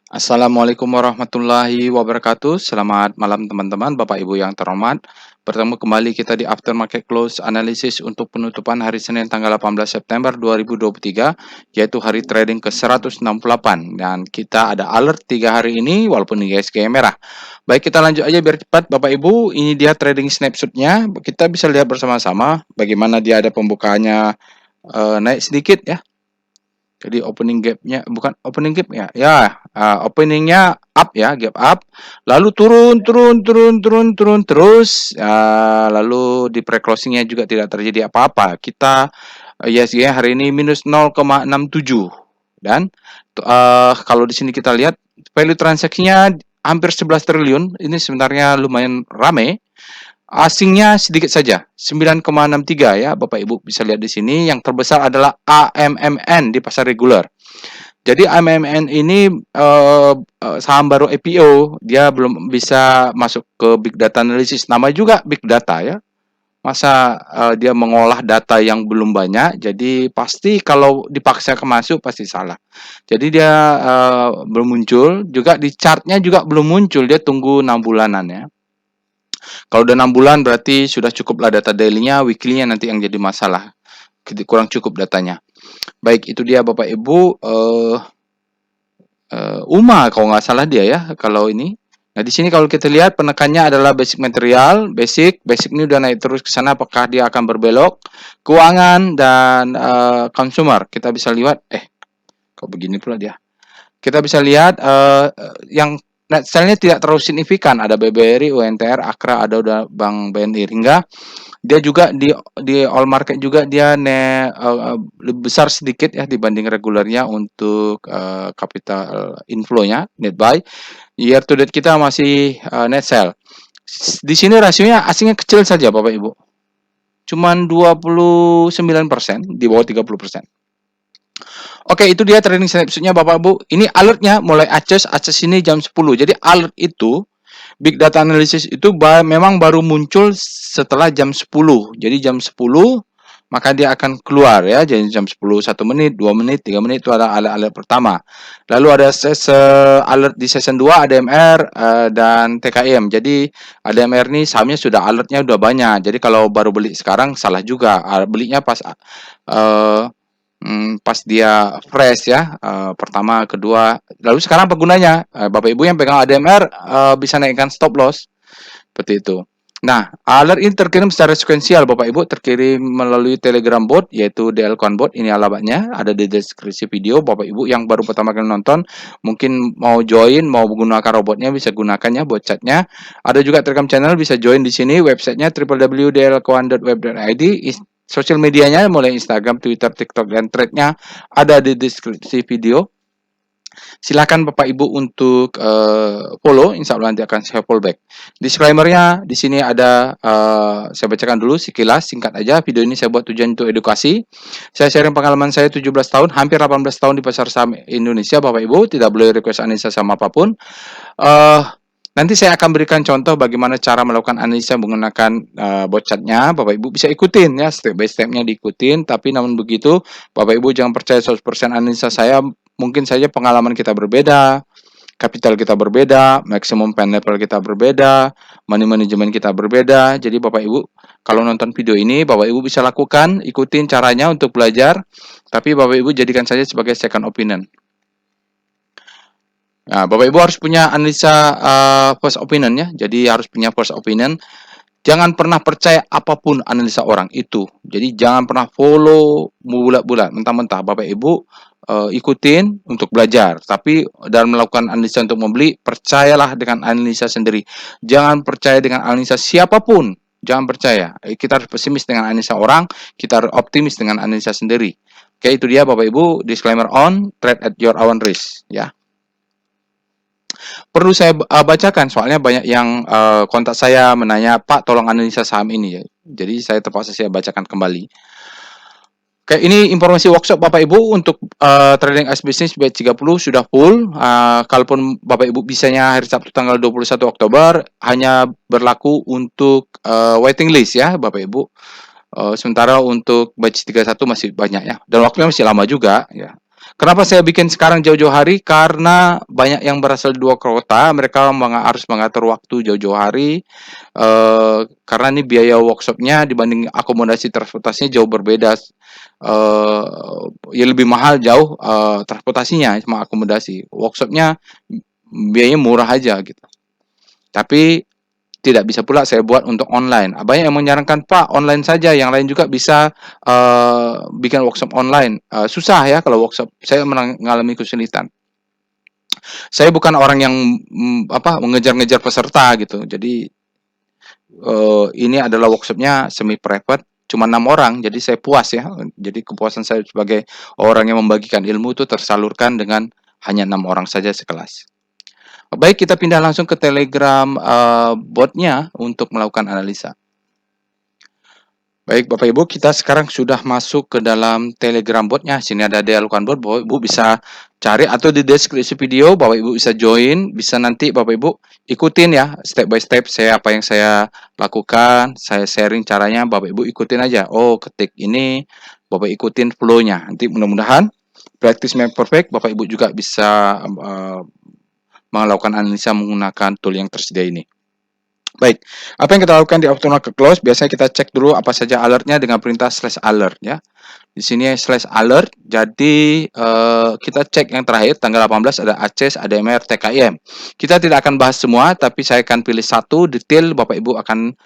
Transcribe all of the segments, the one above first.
Assalamualaikum warahmatullahi wabarakatuh. Selamat malam teman-teman, Bapak Ibu yang terhormat. Bertemu kembali kita di After Market Close Analysis untuk penutupan hari Senin tanggal 18 September 2023, yaitu hari trading ke-168. Dan kita ada alert 3 hari ini walaupun ISG merah. Baik, kita lanjut aja biar cepat Bapak Ibu. Ini dia trading snapshotnya. Kita bisa lihat bersama-sama bagaimana dia ada pembukaannya naik sedikit ya. Jadi opening gapnya bukan opening gap ya, openingnya up ya, gap up, lalu turun terus, lalu di pre closingnya juga tidak terjadi apa-apa. Kita ISG hari ini minus 0,67 dan kalau di sini kita lihat value transaksinya hampir 11 triliun. Ini sebenarnya lumayan rame. Asingnya sedikit saja, 9,63 ya, Bapak Ibu bisa lihat di sini. Yang terbesar adalah AMMN di pasar reguler. Jadi AMMN ini saham baru IPO, dia belum bisa masuk ke big data analysis. Nama juga big data ya. Masa dia mengolah data yang belum banyak, jadi pasti kalau dipaksa masuk pasti salah. Jadi dia belum muncul, juga di chartnya juga belum muncul, dia tunggu 6 bulanan ya. Kalau udah 6 bulan berarti sudah cukuplah data daily-nya, weekly-nya nanti yang jadi masalah. Kurang cukup datanya. Baik, itu dia Bapak Ibu. UMA kalau nggak salah dia ya, kalau ini. Nah, di sini kalau kita lihat penekannya adalah basic material, basic ini udah naik terus ke sana, apakah dia akan berbelok? Keuangan dan consumer. Kita bisa lihat kok begini pula dia. Kita bisa lihat yang net sell-nya tidak terlalu signifikan, ada BBRI, UNTR, Akra, ada udah Bank BNI, hingga dia juga di all market juga dia lebih besar sedikit ya dibanding regulernya untuk capital inflow-nya, net buy. Year to date kita masih net sell. Di sini rasionya asingnya kecil saja Bapak Ibu. Cuman 29%, di bawah 30%. Oke, itu dia trading snapshotnya Bapak Ibu. Ini alertnya mulai access ini jam 10. Jadi alert itu big data analysis itu memang baru muncul setelah jam 10. Jadi jam 10 maka dia akan keluar ya. Jadi jam 10 1 menit, 2 menit, 3 menit itu ada alert pertama. Lalu ada alert di season 2 ADMR dan TKM. Jadi ADMR ini sahamnya sudah alertnya udah banyak. Jadi kalau baru beli sekarang salah juga. Belinya pas pas dia fresh ya, pertama, kedua, lalu sekarang penggunanya, Bapak Ibu yang pegang ADMR bisa naikkan stop loss, seperti itu. Nah, alert ini terkirim secara sekuensial Bapak Ibu, terkirim melalui Telegram bot, yaitu DL-Con bot, ini alamatnya, ada di deskripsi video. Bapak Ibu yang baru pertama kali nonton, mungkin mau join, mau menggunakan robotnya, bisa gunakannya, bot chatnya. Ada juga Telegram channel, bisa join di sini, websitenya www.dlcon.web.id. Sosial medianya mulai Instagram, Twitter, TikTok, dan thread-nya ada di deskripsi video. Silakan Bapak Ibu untuk follow, insya Allah nanti akan saya follow back. Disclaimer-nya di sini ada, saya bacakan dulu sekilas, singkat aja. Video ini saya buat tujuan untuk edukasi. Saya sharing pengalaman saya 17 tahun, hampir 18 tahun di pasar saham Indonesia, Bapak Ibu. Tidak boleh request analisa sama apapun. Nanti saya akan berikan contoh bagaimana cara melakukan analisa menggunakan bot chat-nya. Bapak Ibu bisa ikutin ya, step by step-nya diikutin. Tapi namun begitu, Bapak Ibu jangan percaya 100% analisa saya. Mungkin saja pengalaman kita berbeda, capital kita berbeda, maximum pen level kita berbeda, money management kita berbeda. Jadi Bapak Ibu, kalau nonton video ini, Bapak Ibu bisa lakukan, ikutin caranya untuk belajar. Tapi Bapak Ibu jadikan saja sebagai second opinion. Nah, Bapak Ibu harus punya analisa first opinion ya. Jadi harus punya first opinion. Jangan pernah percaya apapun analisa orang itu. Jadi jangan pernah follow bulat-bulat, mentah-mentah. Bapak Ibu ikutin untuk belajar. Tapi dalam melakukan analisa untuk membeli, percayalah dengan analisa sendiri. Jangan percaya dengan analisa siapapun. Jangan percaya. Kita harus pesimis dengan analisa orang, kita harus optimis dengan analisa sendiri. Oke, itu dia Bapak Ibu, disclaimer on, trade at your own risk ya. Perlu saya bacakan soalnya banyak yang kontak saya menanya, Pak tolong analisa saham ini ya. Jadi saya terpaksa saya bacakan kembali. Oke, ini informasi workshop Bapak Ibu untuk trading as business batch 30 sudah full. Kalaupun Bapak Ibu bisanya hari Sabtu tanggal 21 Oktober hanya berlaku untuk waiting list ya Bapak Ibu. Sementara untuk batch 31 masih banyak ya. Dan waktunya masih lama juga ya. Kenapa saya bikin sekarang jauh-jauh hari? Karena banyak yang berasal di 2 kota, mereka harus mengatur waktu jauh-jauh hari, karena ini biaya workshopnya dibanding akomodasi transportasinya jauh berbeda, ya lebih mahal jauh, transportasinya sama akomodasi. Workshopnya biayanya murah aja gitu. Tapi tidak bisa pula saya buat untuk online. Banyak yang menyarankan, "Pak, online saja, yang lain juga bisa bikin workshop online." Susah ya kalau workshop, saya mengalami kesulitan. Saya bukan orang yang mengejar-ngejar peserta gitu. Jadi ini adalah workshopnya semi private, cuma 6 orang, jadi saya puas ya. Jadi kepuasan saya sebagai orang yang membagikan ilmu itu tersalurkan dengan hanya 6 orang saja sekelas. Baik, kita pindah langsung ke Telegram botnya untuk melakukan analisa. Baik, Bapak Ibu, kita sekarang sudah masuk ke dalam Telegram botnya. Sini ada dialogkan bot, Bapak Ibu bisa cari atau di deskripsi video Bapak Ibu bisa join, bisa nanti Bapak Ibu ikutin ya step by step apa yang saya lakukan, saya sharing caranya, Bapak Ibu ikutin aja. Oh, ketik ini, Bapak ikutin flow-nya. Nanti mudah-mudahan practice make perfect, Bapak Ibu juga bisa melakukan analisa menggunakan tool yang tersedia ini. Baik, apa yang kita lakukan di auto market close? Biasanya kita cek dulu apa saja alertnya dengan perintah /alert ya. Di sini /alert. Jadi kita cek yang terakhir tanggal 18 ada ACES, ADMR, TKIM. Kita tidak akan bahas semua, tapi saya akan pilih satu detail. Bapak Ibu akan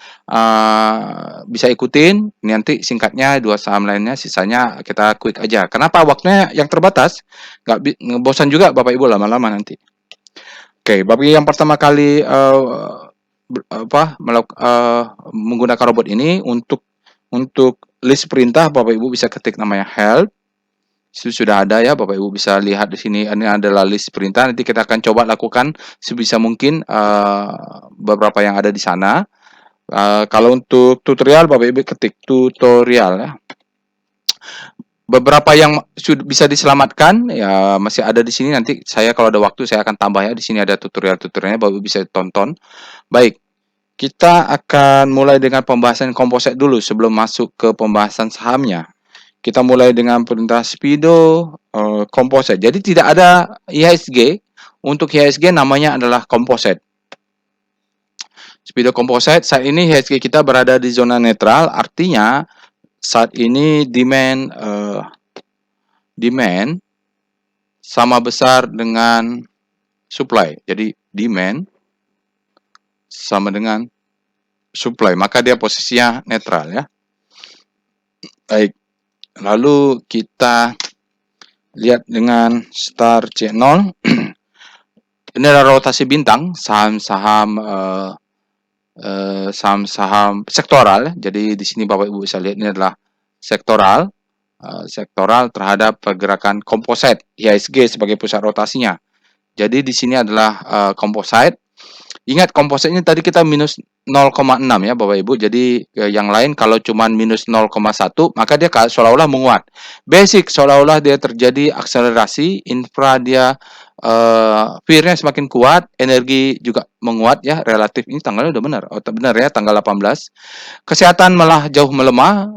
bisa ikutin. Nanti singkatnya 2 saham lainnya, sisanya kita quick aja. Kenapa? Waktunya yang terbatas. Nggak bosan juga Bapak Ibu lama-lama nanti. Oke, bagi yang pertama kali menggunakan robot ini untuk list perintah, Bapak Ibu bisa ketik namanya help. Itu sudah ada ya, Bapak Ibu bisa lihat di sini. Ini adalah list perintah. Nanti kita akan coba lakukan sebisa mungkin beberapa yang ada di sana. Kalau untuk tutorial, Bapak Ibu ketik tutorial ya. Beberapa yang sudah bisa diselamatkan ya masih ada di sini. Nanti saya kalau ada waktu saya akan tambah ya. Di sini ada tutorial-tutorialnya, Bapak Ibu bisa tonton. Baik. Kita akan mulai dengan pembahasan komposit dulu sebelum masuk ke pembahasan sahamnya. Kita mulai dengan perintah Speedo komposit. Jadi tidak ada IHSG. Untuk IHSG namanya adalah komposit. Speedo komposit, saat ini IHSG kita berada di zona netral, artinya saat ini demand sama besar dengan supply. Jadi demand sama dengan supply, maka dia posisinya netral ya. Baik, lalu kita lihat dengan star C0. Ini adalah rotasi bintang saham-saham sektoral. Jadi di sini Bapak Ibu bisa lihat ini adalah sektoral terhadap pergerakan komposit IHSG sebagai pusat rotasinya. Jadi di sini adalah komposit. Ingat kompositnya tadi kita minus 0,6 ya Bapak Ibu. Jadi yang lain kalau cuma minus 0,1 maka dia seolah-olah menguat. Basic seolah-olah dia terjadi akselerasi, infra dia fear-nya semakin kuat, energi juga menguat ya relatif. Ini tanggalnya udah benar. Oh, benar ya tanggal 18. Kesehatan malah jauh melemah.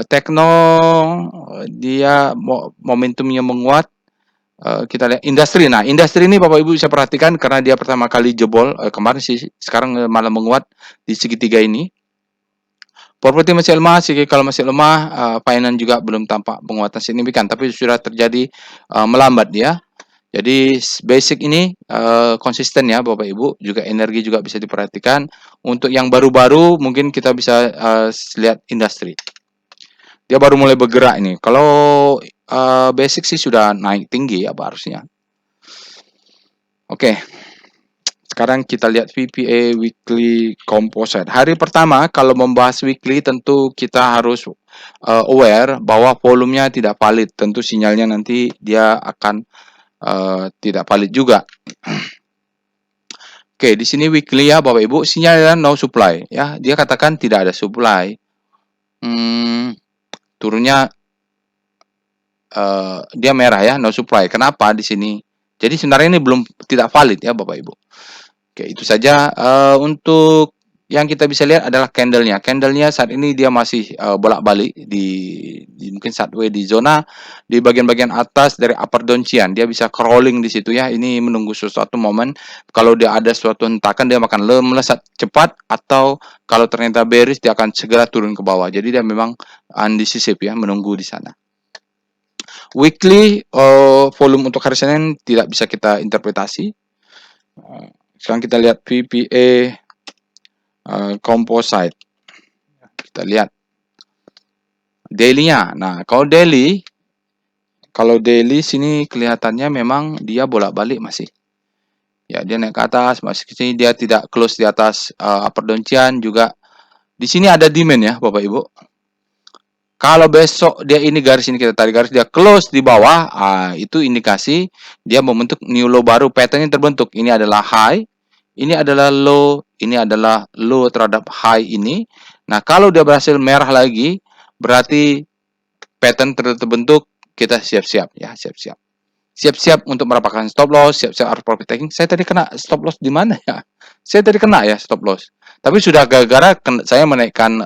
Tekno dia momentumnya menguat. Kita lihat industri. Nah, industri ini Bapak Ibu bisa perhatikan karena dia pertama kali jebol kemarin sih, sekarang malah menguat di segitiga ini. Properti masih lemah, kalau masih lemah, finance juga belum tampak penguatan signifikan, tapi sudah terjadi melambat ya. Jadi basic ini konsisten ya Bapak Ibu, juga energi juga bisa diperhatikan. Untuk yang baru-baru mungkin kita bisa lihat industri. Dia baru mulai bergerak ini. Kalau basic sih sudah naik tinggi ya harusnya. Oke. Sekarang kita lihat VPA Weekly Composite. Hari pertama kalau membahas weekly tentu kita harus aware bahwa volumenya tidak valid. Tentu sinyalnya nanti dia akan tidak valid juga. Oke, di sini weekly ya Bapak Ibu, sinyalnya no supply ya. Dia katakan tidak ada supply. Turunnya dia merah ya, no supply. Kenapa di sini? Jadi sebenarnya ini belum tidak valid ya Bapak Ibu. Oke, itu saja untuk yang kita bisa lihat adalah candlenya. Candlenya saat ini dia masih bolak-balik di mungkin sideways di zona di bagian-bagian atas dari upper downtrend. Dia bisa crawling di situ ya. Ini menunggu sesuatu momen. Kalau dia ada suatu hentakan dia akan melesat cepat, atau kalau ternyata bearish dia akan segera turun ke bawah. Jadi dia memang undecisif ya, menunggu di sana. Weekly volume untuk hari Senin tidak bisa kita interpretasi. Sekarang kita lihat VPA composite. Kita lihat daily-nya. Nah, kalau daily sini kelihatannya memang dia bolak-balik masih. Ya, dia naik ke atas, masih ke sini dia tidak close di atas upper downtrend juga. Di sini ada demand ya, Bapak Ibu. Kalau besok dia ini garis ini kita tarik garis dia close di bawah, itu indikasi dia membentuk new low baru, pattern-nya terbentuk. Ini adalah high, ini adalah low, ini adalah low terhadap high ini. Nah, kalau dia berhasil merah lagi, berarti pattern terbentuk, kita siap-siap ya, siap-siap. Siap-siap untuk mendapatkan stop loss, siap-siap harus profit taking. Saya tadi kena stop loss di mana ya? Saya tadi kena ya stop loss. Tapi sudah gara-gara saya menaikkan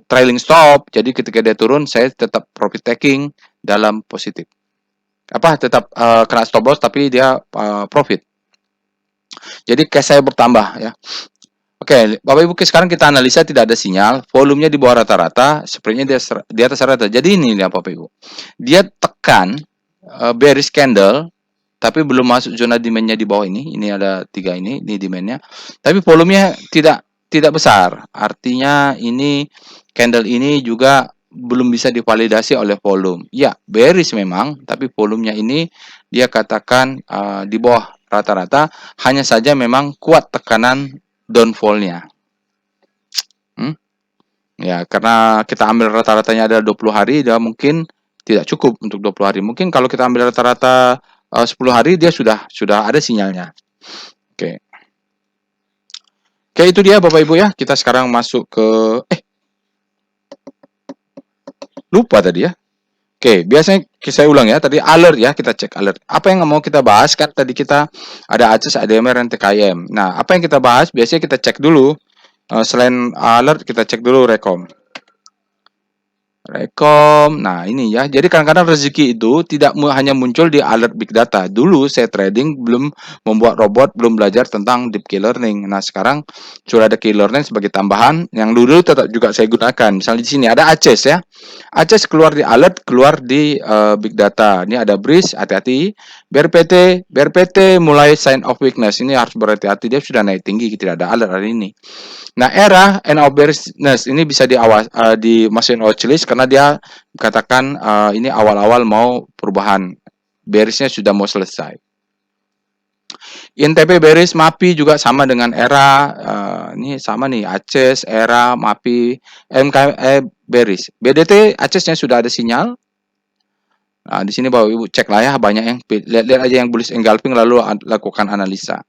trailing stop, jadi ketika dia turun saya tetap profit taking dalam positif. Tetap kena stop loss tapi dia profit. Jadi cash saya bertambah ya. Oke, Bapak Ibu, sekarang kita analisa tidak ada sinyal, volumenya di bawah rata-rata, spreadnya di atas rata. Jadi ini ya Bapak Ibu. Dia tekan bearish candle, tapi belum masuk zona demand-nya di bawah ini. Ini ada 3 ini demand-nya. Tapi volumenya tidak besar. Artinya ini candle ini juga belum bisa divalidasi oleh volume. Ya, bearish memang, tapi volumenya ini dia katakan di bawah rata-rata, hanya saja memang kuat tekanan downfall-nya. Ya, karena kita ambil rata-ratanya ada 20 hari, dia mungkin tidak cukup untuk 20 hari. Mungkin kalau kita ambil rata-rata 10 hari, dia sudah ada sinyalnya. Oke. Oke, itu dia Bapak Ibu ya. Kita sekarang masuk ke lupa tadi ya. Oke, biasanya saya ulang ya. Tadi alert ya, kita cek alert. Apa yang mau kita bahas? Kan tadi kita ada ACES, ADMR, dan TKM. Nah, apa yang kita bahas? Biasanya kita cek dulu. Selain alert, kita cek dulu rekom. Nah ini ya, jadi kadang-kadang rezeki itu tidak hanya muncul di alert big data. Dulu saya trading belum membuat robot, belum belajar tentang deep key learning. Nah sekarang sudah ada key learning sebagai tambahan yang dulu tetap juga saya gunakan. Misalnya di sini ada ACES ya, ACES keluar di alert, keluar di big data. Ini ada breeze, hati-hati. BRPT mulai sign of weakness. Ini harus berhati-hati, dia sudah naik tinggi, tidak ada alert hari ini. Nah, era end of bearishness ini bisa dimasukin watchlist karena dia katakan ini awal-awal mau perubahan. Bearishnya sudah mau selesai. INTP bearish, MAPI juga sama dengan era, ini sama nih, ACES, era, MAPI, MKE bearish. BDT, ACES-nya sudah ada sinyal. Nah, di sini Bapak Ibu cek lah ya, banyak yang lihat aja yang bullish engulfing lalu lakukan analisa.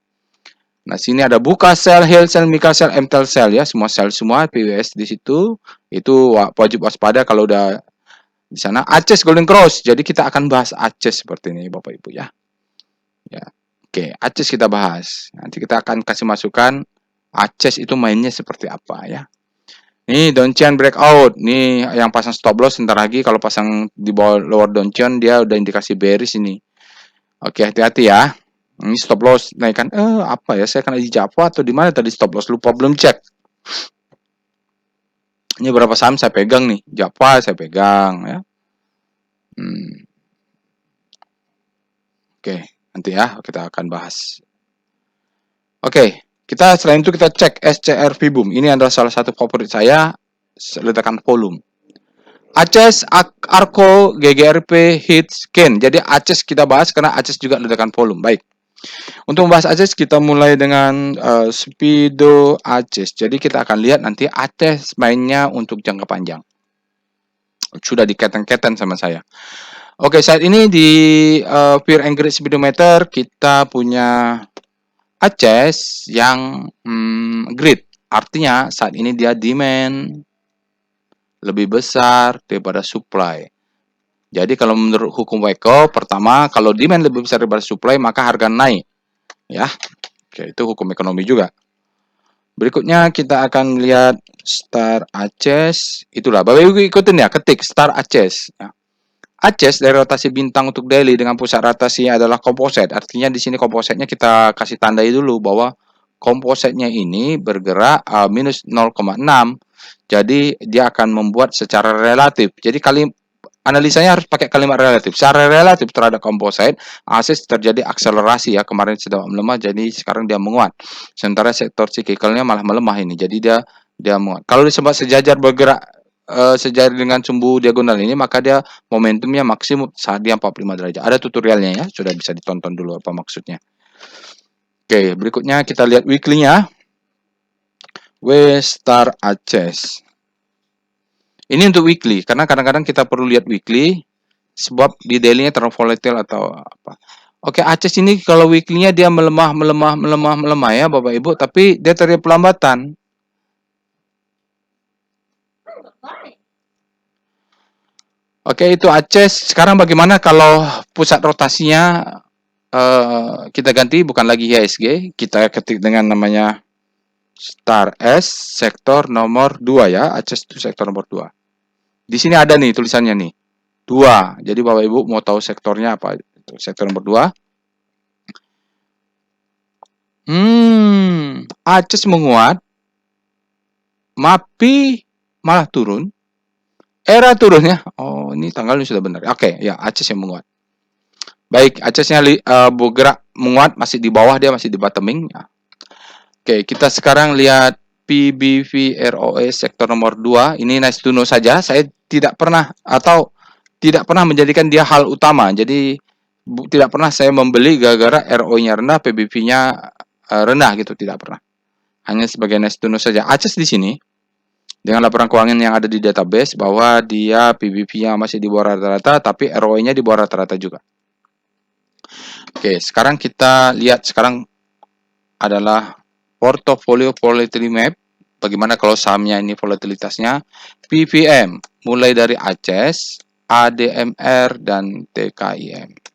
Nah, sini ada buka sell, hill sell, mika sell, MTEL sell ya, semua sell semua, PWS di situ. Itu wajib waspada kalau udah di sana. ACES Golden Cross. Jadi kita akan bahas ACES seperti ini Bapak Ibu ya. Ya. Oke, ACES kita bahas. Nanti kita akan kasih masukan ACES itu mainnya seperti apa ya. Nih downtrend breakout. Nih yang pasang stop loss sebentar lagi kalau pasang di bawah lower downtrend dia udah indikasi bearish ini. Oke, hati-hati ya. Ini stop loss naikkan apa ya? Saya kena di Java atau di mana tadi stop loss? Lupa, belum cek. Ini berapa saham saya pegang nih? Java saya pegang ya. Oke, nanti ya kita akan bahas. Oke, selain itu kita cek SCR Vboom. Ini adalah salah satu favorit saya, ledakan volume. ACES, ARKO, GGRP, HITS, KEN. Jadi ACES kita bahas karena ACES juga ledakan volume. Baik. Untuk membahas ACES kita mulai dengan Speedo ACES. Jadi kita akan lihat nanti ACES mainnya untuk jangka panjang. Sudah diketen-keten sama saya. Oke, saat ini di Fear and Greed Speedometer kita punya ACES yang greed. Artinya saat ini dia demand lebih besar daripada supply. Jadi kalau menurut hukum Waco, pertama kalau demand lebih besar daripada supply maka harga naik. Ya. Oke, itu hukum ekonomi juga. Berikutnya kita akan lihat Star Aces. Itulah, Bapak Ibu ikutin ya, ketik Star Aces. Ya. Aces dari rotasi bintang untuk daily dengan pusat rotasi adalah komposit. Artinya di sini kompositnya kita kasih tandai dulu bahwa kompositnya ini bergerak minus 0,6. Jadi dia akan membuat secara relatif. Jadi analisanya harus pakai kalimat relatif. Secara relatif terhadap komposit, ASIS terjadi akselerasi ya. Kemarin sedang melemah, jadi sekarang dia menguat. Sementara sektor cyclicalnya malah melemah ini. Jadi dia menguat. Kalau disebut sejajar bergerak sejajar dengan sumbu diagonal ini, maka dia momentumnya maksimum saat dia 45 derajat. Ada tutorialnya ya, sudah bisa ditonton dulu apa maksudnya. Oke, berikutnya kita lihat weekly-nya. Star Aces. Ini untuk weekly, karena kadang-kadang kita perlu lihat weekly, sebab di daily-nya terlalu volatile atau apa. Oke, Aces ini kalau weekly-nya dia melemah ya Bapak Ibu, tapi dia terjadi pelambatan. Oke, itu Aces. Sekarang bagaimana kalau pusat rotasinya kita ganti, bukan lagi IHSG, kita ketik dengan namanya Star S, sektor nomor 2 ya, Aces itu sektor nomor 2. Di sini ada nih tulisannya nih, 2. Jadi Bapak Ibu mau tahu sektornya apa? Sektor nomor 2. Aces menguat, MAPI malah turun. Era turunnya. Oh, ini tanggalnya sudah benar. Oke, ya Aces yang menguat. Baik, Acesnya bergerak menguat, masih di bawah, dia masih di bottoming. Ya. Oke, kita sekarang lihat PBVROE sektor nomor 2. Ini nice to know saja. Saya tidak pernah menjadikan dia hal utama. Jadi tidak pernah saya membeli gara-gara ROE-nya rendah, PBV-nya rendah gitu, tidak pernah. Hanya sebagai nice to know saja. Aces di sini dengan laporan keuangan yang ada di database bahwa dia PBV-nya masih di bawah rata-rata, tapi ROE-nya di bawah rata-rata juga. Oke, sekarang kita lihat adalah portfolio volatility map. Bagaimana kalau sahamnya ini volatilitasnya? PVM mulai dari Aces, ADMR dan TKIM.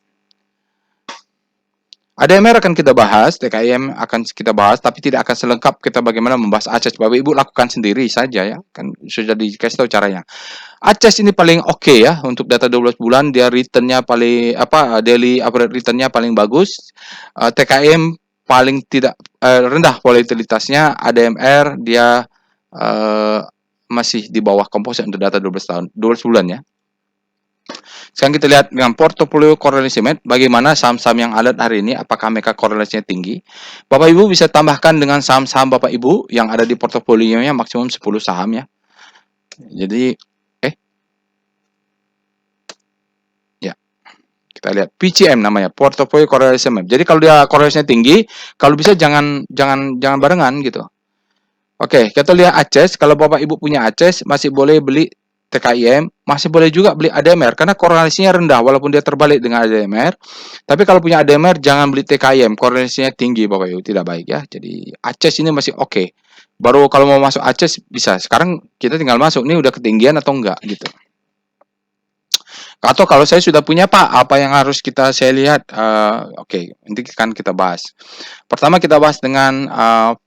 ADMR akan kita bahas, TKIM akan kita bahas, tapi tidak akan selengkap kita bagaimana membahas Aces. Bapak Ibu lakukan sendiri saja ya, kan sudah dikasih tahu caranya. Aces ini paling oke ya untuk data 12 bulan, dia returnnya paling daily average returnnya paling bagus. TKIM paling tidak rendah volatilitasnya, ADMR dia masih di bawah komposit untuk data 12 bulan ya. Sekarang kita lihat dengan portfolio correlation map, bagaimana saham-saham yang alert hari ini, apakah mereka korelasinya tinggi. Bapak Ibu bisa tambahkan dengan saham-saham Bapak Ibu yang ada di portofolionya maksimum 10 saham ya. Jadi ya, kita lihat PCM namanya, portfolio correlation map. Jadi kalau dia korelasinya tinggi, kalau bisa jangan barengan gitu. Oke, kita lihat Aces. Kalau Bapak Ibu punya Aces, masih boleh beli TKIM, masih boleh juga beli ADMR karena korelasinya rendah walaupun dia terbalik dengan ADMR. Tapi kalau punya ADMR jangan beli TKIM, korelasinya tinggi Bapak Ibu, tidak baik ya. Jadi Aces ini masih oke. Baru kalau mau masuk Aces bisa. Sekarang kita tinggal masuk, ini udah ketinggian atau enggak gitu. Atau kalau saya sudah punya Pak, apa yang harus saya lihat? Oke, nanti kan kita bahas. Pertama kita bahas dengan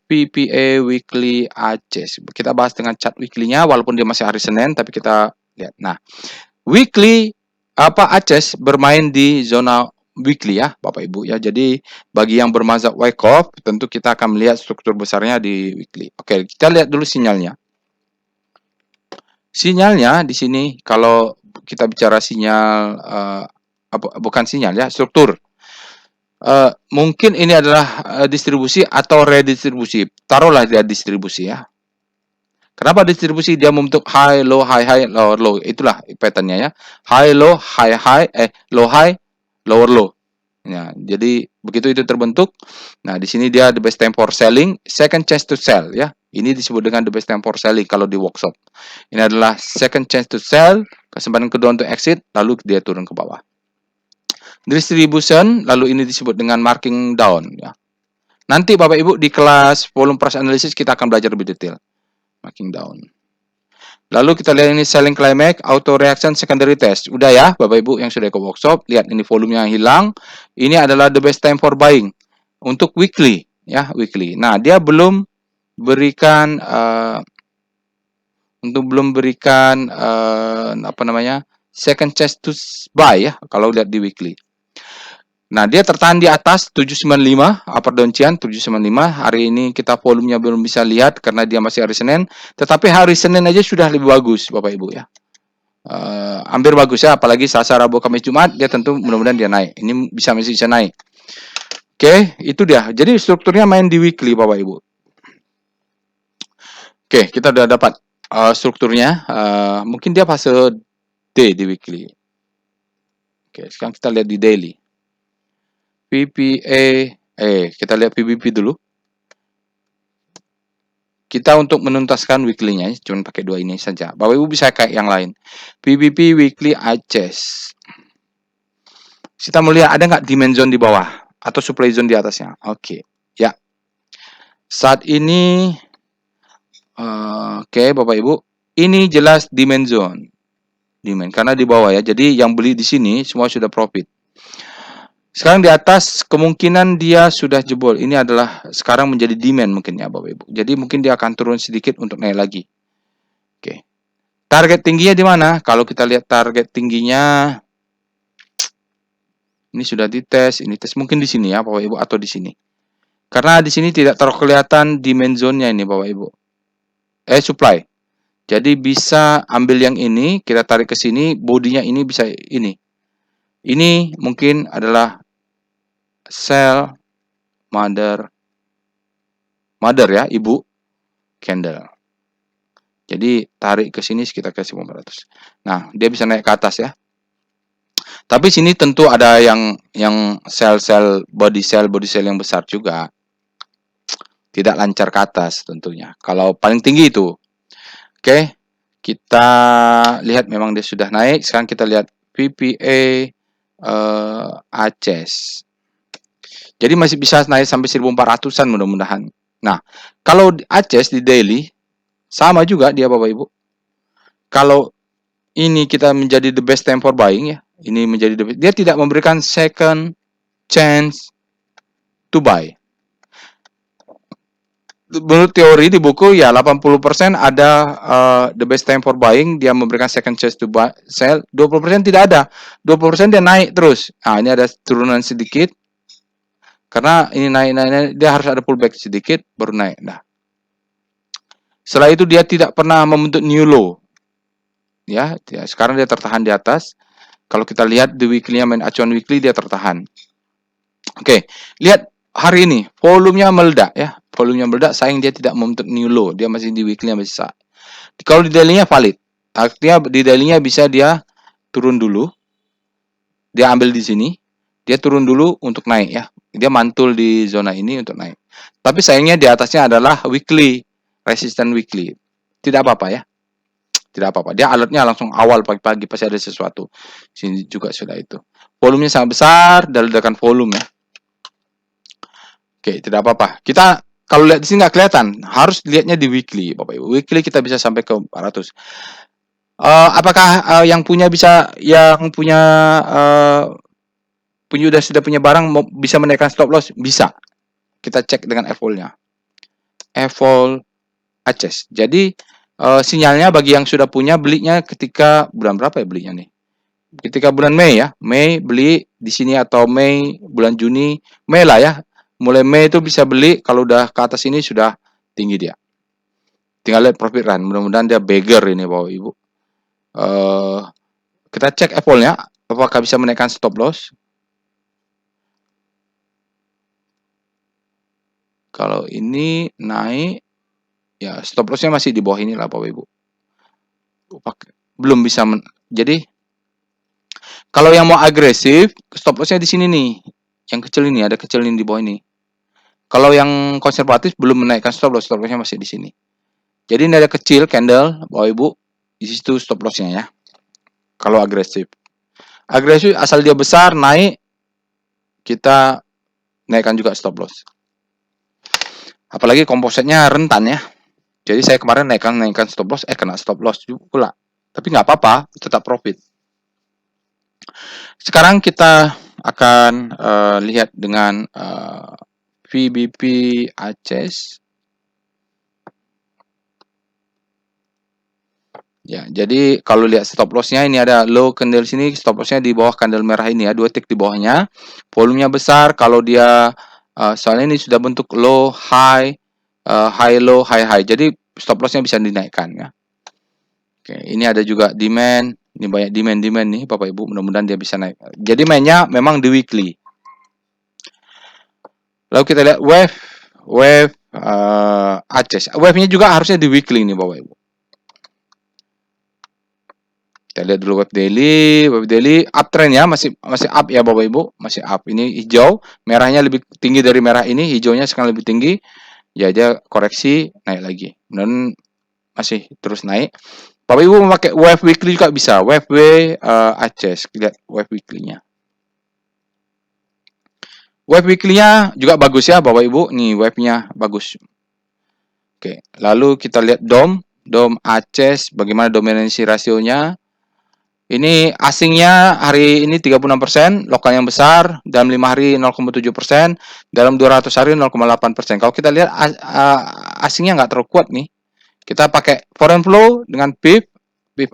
PPA Weekly Aces. Kita bahas dengan chart weekly-nya, walaupun dia masih hari Senin, tapi kita lihat. Nah, weekly Aces bermain di zona weekly ya, Bapak Ibu ya. Jadi bagi yang bermazhab Wyckoff, tentu kita akan melihat struktur besarnya di weekly. Oke, kita lihat dulu sinyalnya. Sinyalnya di sini kalau kita bicara sinyal bukan sinyal ya, struktur. Mungkin ini adalah distribusi atau redistribusi. Taruhlah dia distribusi ya. Kenapa distribusi? Dia membentuk high, low, lower, low. Itulah patternnya ya. High, low, low, high, lower, low. Ya, jadi begitu itu terbentuk. Nah, di sini dia the best time for selling, second chance to sell ya. Ini disebut dengan the best time for selling kalau di workshop. Ini adalah second chance to sell, kesempatan kedua untuk exit, lalu dia turun ke bawah. Distribution, lalu ini disebut dengan marking down ya. Nanti Bapak Ibu di kelas volume price analysis kita akan belajar lebih detail. Marking down. Lalu kita lihat ini selling climax, auto reaction secondary test. Udah ya Bapak Ibu yang sudah ke workshop, lihat ini volumenya hilang. Ini adalah the best time for buying untuk weekly ya, weekly. Nah, dia belum berikan second chance to buy ya kalau lihat di weekly. Nah, dia tertahan di atas 795, upper downshian 795. Hari ini kita volumenya belum bisa lihat karena dia masih hari Senin, tetapi hari Senin aja sudah lebih bagus Bapak Ibu ya. Hampir bagus ya, apalagi Selasa, Rabu, Kamis, Jumat, dia tentu mudah-mudahan dia naik. Ini masih bisa naik. Oke, itu dia. Jadi strukturnya main di weekly Bapak Ibu. Oke, kita udah dapat strukturnya. Mungkin dia fase D di weekly. Oke, sekarang kita lihat di daily. PPA, kita lihat PBP dulu. Kita untuk menuntaskan weekly-nya, cuma pakai dua ini saja. Bapak Ibu bisa kayak yang lain. PBP weekly Aces. Kita melihat ada nggak demand zone di bawah atau supply zone di atasnya. Oke, ya. Saat ini, oke Bapak Ibu, ini jelas demand zone. Demand karena di bawah ya. Jadi yang beli di sini semua sudah profit. Sekarang di atas kemungkinan dia sudah jebol. Ini adalah sekarang menjadi demand mungkin ya Bapak Ibu. Jadi mungkin dia akan turun sedikit untuk naik lagi. Oke. Target tingginya di mana? Kalau kita lihat target tingginya, ini sudah dites, ini tes mungkin di sini ya Bapak Ibu atau di sini. Karena di sini tidak terkelihatan demand zone-nya ini Bapak Ibu. Supply. Jadi bisa ambil yang ini, kita tarik ke sini, bodinya ini bisa ini. Ini mungkin adalah sell mother ya, ibu candle. Jadi tarik ke sini sekitar ke 1400. Nah, dia bisa naik ke atas ya. Tapi sini tentu ada yang sell body sell yang besar juga. Tidak lancar ke atas tentunya. Kalau paling tinggi itu. Oke. Kita lihat memang dia sudah naik. Sekarang kita lihat PPA Aces. Jadi masih bisa naik sampai 1400-an mudah-mudahan. Nah, kalau Aces di daily sama juga dia Bapak Ibu. Kalau ini kita menjadi the best time for buying ya. Ini menjadi the best. Dia tidak memberikan second chance to buy. Menurut teori di buku ya 80% ada the best time for buying, dia memberikan second chance to buy, sell. 20% tidak ada. 20% dia naik terus. Nah, ini ada turunan sedikit. Karena ini naik, dia harus ada pullback sedikit baru naik. Nah. Setelah itu dia tidak pernah membentuk new low. Ya, sekarang dia tertahan di atas. Kalau kita lihat di weekly-nya main acuan weekly dia tertahan. Oke, lihat hari ini volumenya meledak ya. Volumenya meledak, sayang dia tidak membentuk new low. Dia masih di weekly-nya masih sah. Kalau di daily-nya valid. Artinya di daily-nya bisa dia turun dulu. Dia ambil di sini. Dia turun dulu untuk naik ya. Dia mantul di zona ini untuk naik. Tapi sayangnya di atasnya adalah weekly. Resistance weekly. Tidak apa-apa ya. Tidak apa-apa. Dia alertnya langsung awal pagi-pagi pasti ada sesuatu. Sini juga sudah itu. Volumenya sangat besar, dan ledakan volume ya. Oke, tidak apa-apa. Kita kalau lihat di sini nggak kelihatan, harus lihatnya di weekly, Bapak Ibu. Weekly kita bisa sampai ke 400. Apakah yang punya sudah punya barang bisa menaikkan stop loss? Bisa. Kita cek dengan FOL-nya. FOL Aces. Jadi sinyalnya bagi yang sudah punya belinya ketika bulan berapa ya belinya nih? Ketika bulan Mei ya. Mei beli di sini atau Mei bulan Juni, Mei lah ya. Mulai Mei itu bisa beli kalau udah ke atas ini sudah tinggi dia. Tinggal lihat profit run. Mudah-mudahan dia beggar ini Bapak Ibu. Kita cek FOL-nya apakah bisa menaikkan stop loss. Kalau ini naik ya stop loss-nya masih di bawah ini lah Bapak Ibu. Belum bisa jadi kalau yang mau agresif stop loss-nya di sini nih. Yang kecil ini ada kecil ini di bawah ini. Kalau yang konservatif belum menaikkan stop loss-nya masih di sini. Jadi ini ada kecil candle Bapak Ibu, di situ stop loss-nya ya. Kalau agresif. Agresif asal dia besar naik kita naikkan juga stop loss. Apalagi kompositnya rentan ya. Jadi saya kemarin naikkan stop loss, kena stop loss juga pula. Tapi nggak apa-apa, tetap profit. Sekarang kita akan lihat dengan VBP Aces. Ya, jadi kalau lihat stop lossnya ini ada low candle sini, stop lossnya di bawah candle merah ini ya, 2 tick di bawahnya. Volumenya besar kalau dia soalnya ini sudah bentuk low, high, high low, high high. Jadi stop lossnya bisa dinaikkan ya. Oke, ini ada juga demand. Ini banyak demand nih Bapak Ibu, mudah-mudahan dia bisa naik. Jadi mainnya memang di weekly. Lalu kita lihat wave Aceh. Wave-nya juga harusnya di weekly nih Bapak Ibu. Kita lihat dulu web daily uptrend ya, masih up ya Bapak Ibu, masih up. Ini hijau, merahnya lebih tinggi dari merah ini, hijaunya sekarang lebih tinggi. Ya dia koreksi naik lagi. Dan masih terus naik. Bapak Ibu memakai wave weekly juga bisa, wave Aceh. Lihat wave weekly-nya. Wave weekly-nya juga bagus ya Bapak Ibu. Nih wave-nya bagus. Oke, lalu kita lihat DOM Aceh, bagaimana dominansi rasionya. Ini asingnya hari ini 36%, lokal yang besar, dalam 5 hari 0,7%, dalam 200 hari 0,8%. Kalau kita lihat asingnya nggak terlalu kuat nih. Kita pakai foreign flow dengan BIP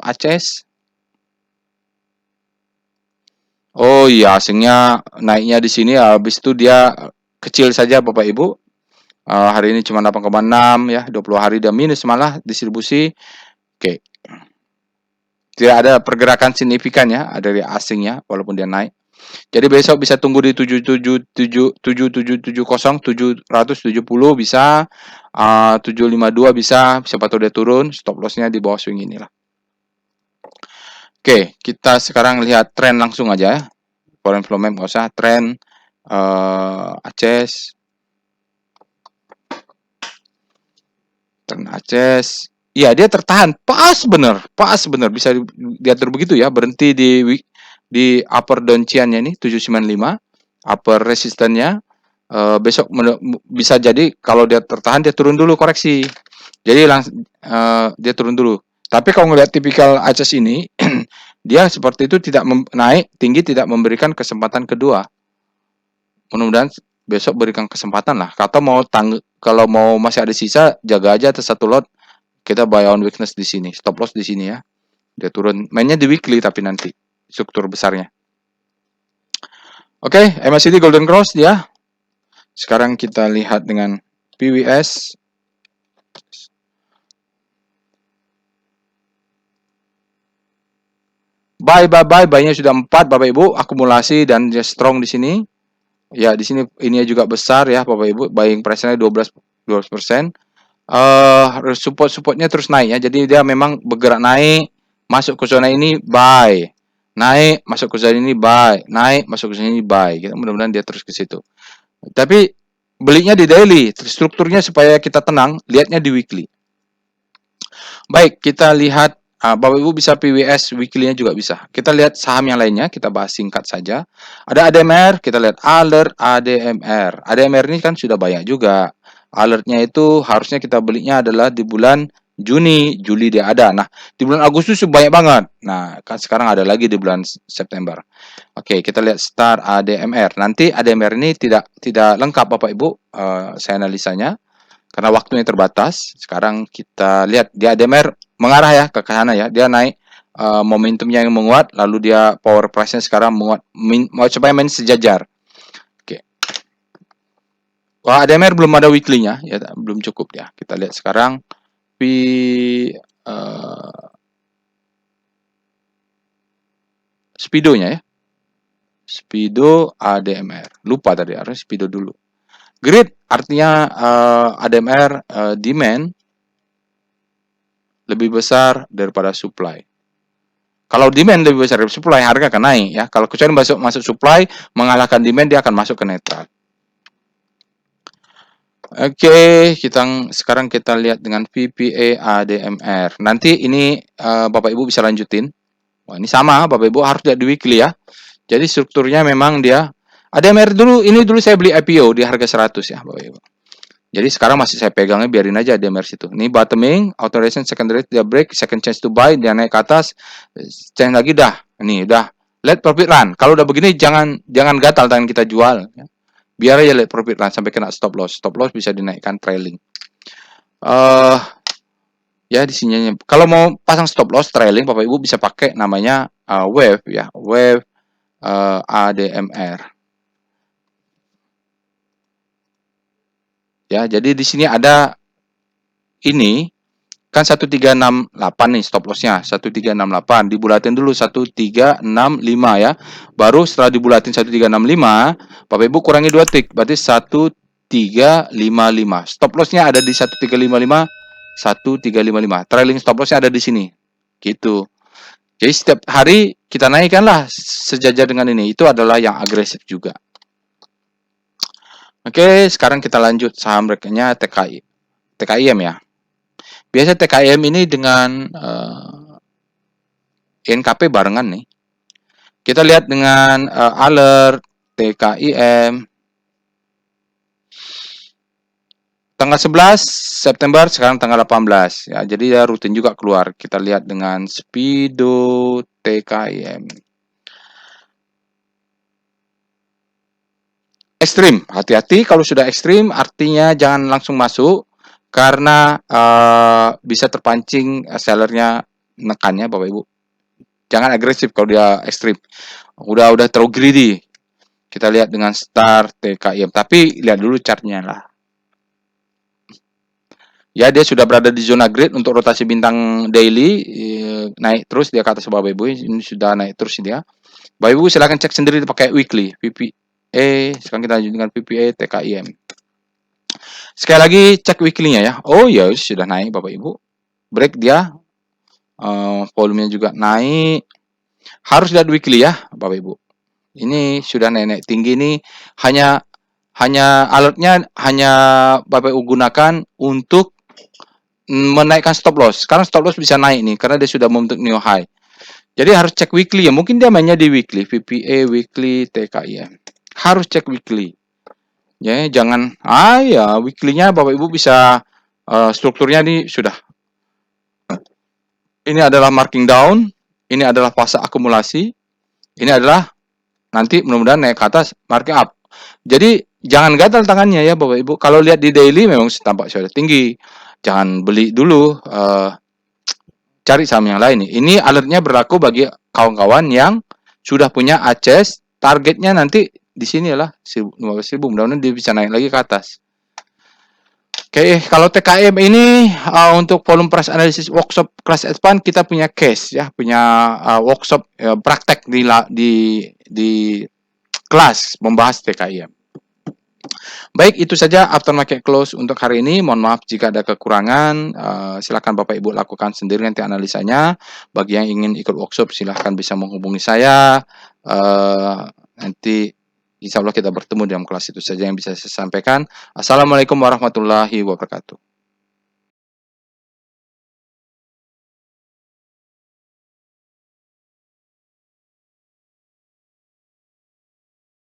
Aceh. Oh iya, asingnya naiknya di sini, habis itu dia kecil saja Bapak Ibu. Hari ini cuma 8,6 ya, 20 hari dia minus malah distribusi. Oke. Tidak ada pergerakan signifikan ya dari asingnya walaupun dia naik. Jadi besok bisa tunggu di 770 bisa, 752 bisa, siapa tahu dia turun, stop lossnya di bawah swing inilah. Oke, kita sekarang lihat tren langsung aja ya. Foreign flow map nggak usah, tren Aceh. Tren Aceh. Iya, dia tertahan. Pas bener bisa diatur begitu ya, berhenti di upper downchian-nya ini 795, upper resistannya. Besok bisa jadi kalau dia tertahan dia turun dulu koreksi. Jadi langsung dia turun dulu. Tapi kalau ngelihat tipikal Aceh ini dia seperti itu tidak naik tinggi, tidak memberikan kesempatan kedua. Mudah-mudahan besok berikan kesempatan lah. Kalau mau masih ada sisa, jaga aja atas satu lot. Kita buy on weakness di sini, stop loss di sini ya. Dia turun. Mainnya di weekly tapi nanti struktur besarnya. Oke, MACD Golden Cross dia. Sekarang kita lihat dengan PWS. Buy-nya sudah 4 Bapak Ibu, akumulasi dan dia strong di sini. Ya, di sini ini juga besar ya Bapak Ibu, buying price-nya 12%. Supportnya terus naik ya. Jadi dia memang bergerak naik, masuk ke zona ini buy. Naik, masuk ke zona ini buy. Naik, masuk ke zona ini buy. Kita mudah-mudahan dia terus ke situ. Tapi belinya di daily, strukturnya supaya kita tenang, lihatnya di weekly. Baik, kita lihat Bapak Ibu bisa PWS weekly-nya juga bisa. Kita lihat saham yang lainnya, kita bahas singkat saja. Ada ADMR, kita lihat alert ADMR. ADMR ini kan sudah banyak juga. Alertnya itu harusnya kita belinya adalah di bulan Juni, Juli dia ada. Nah, di bulan Agustus banyak banget. Nah, kan sekarang ada lagi di bulan September. Oke, kita lihat start ADMR. Nanti ADMR ini tidak lengkap Bapak Ibu, saya analisanya karena waktunya terbatas. Sekarang kita lihat dia ADMR mengarah ya ke sana ya. Dia naik momentumnya yang menguat, lalu dia power price-nya sekarang menguat, mau supaya main sejajar. Oke. Wah, ADMR belum ada weekly-nya ya, belum cukup ya. Kita lihat sekarang Speedo-nya ya. Speedo ADMR. Lupa tadi, harus Speedo dulu. Grid artinya ADMR demand lebih besar daripada supply. Kalau demand lebih besar dari supply, harga akan naik ya. Kalau kecuali masuk supply mengalahkan demand, dia akan masuk ke netral. Oke, sekarang kita lihat dengan VPA ADMR. Nanti ini Bapak Ibu bisa lanjutin. Wah, ini sama Bapak Ibu harus lihat di weekly ya. Jadi strukturnya memang dia ADMR dulu saya beli IPO di harga 100 ya Bapak Ibu. Jadi sekarang masih saya pegangnya, biarin aja ADMR situ. Ini bottoming, authorization secondary dia break, second chance to buy, dia naik ke atas, chance lagi dah. Ini udah let profit run. Kalau udah begini jangan gatal tangan kita jual ya. Biar aja let profit run sampai kena stop loss. Stop loss bisa dinaikkan trailing. Ya di sininya. Kalau mau pasang stop loss trailing, Bapak Ibu bisa pakai namanya wave ya, wave ADMR. Ya, jadi di sini ada ini kan 1368 nih stop lossnya 1368 dibulatin dulu 1365 ya, baru setelah dibulatin 1365 Bapak Ibu kurangi 2 tik berarti 1355, stop lossnya ada di 1355 trailing stop lossnya ada di sini gitu. Jadi setiap hari kita naikkanlah sejajar dengan ini, itu adalah yang agresif juga. Oke, sekarang kita lanjut saham rekennya TKIM ya. Biasa TKIM ini dengan NKP barengan nih. Kita lihat dengan alert TKIM tanggal 11 September, sekarang tanggal 18 ya. Jadi ya rutin juga keluar. Kita lihat dengan Speedo TKIM. Ekstrim, hati-hati kalau sudah ekstrim artinya jangan langsung masuk karena bisa terpancing sellernya nekannya Bapak Ibu. Jangan agresif kalau dia ekstrim. Udah terlalu greedy. Kita lihat dengan start TKIM, tapi lihat dulu chartnya lah. Ya, dia sudah berada di zona grid untuk rotasi bintang daily, naik terus dia ke atas Bapak Ibu. Ini sudah naik terus dia. Bapak Ibu silahkan cek sendiri pakai weekly PPA. Sekarang kita lanjut dengan PPA TKIM. Sekali lagi cek weekly-nya ya. Oh ya, sudah naik Bapak Ibu. Break dia. Volumenya juga naik. Harus lihat weekly ya Bapak Ibu. Ini sudah naik tinggi nih, hanya alertnya hanya Bapak Ibu gunakan untuk menaikkan stop loss. Sekarang stop loss bisa naik nih karena dia sudah membentuk new high. Jadi harus cek weekly ya. Mungkin dia mainnya di weekly, VPA weekly TKIM. Harus cek weekly. Ya, jangan ya weekly-nya Bapak Ibu bisa strukturnya nih sudah. Ini adalah marking down, ini adalah fase akumulasi, ini adalah nanti mudah-mudahan naik ke atas marking up. Jadi jangan gatal tangannya ya Bapak Ibu. Kalau lihat di daily memang tampak sudah tinggi. Jangan beli dulu, cari saham yang lain nih. Ini alertnya berlaku bagi kawan-kawan yang sudah punya akses targetnya nanti di sini lah 15.000. Mudah-mudahan dia bisa naik lagi ke atas. Oke, kalau TKM ini untuk volume price analysis workshop kelas expand kita punya case ya, punya workshop praktek di kelas membahas TKM. Baik, itu saja aftermarket close untuk hari ini. Mohon maaf jika ada kekurangan. Silakan Bapak Ibu lakukan sendiri nanti analisanya. Bagi yang ingin ikut workshop, silakan bisa menghubungi saya. Nanti insya Allah kita bertemu dalam kelas. Itu saja yang bisa saya sampaikan. Assalamualaikum warahmatullahi wabarakatuh.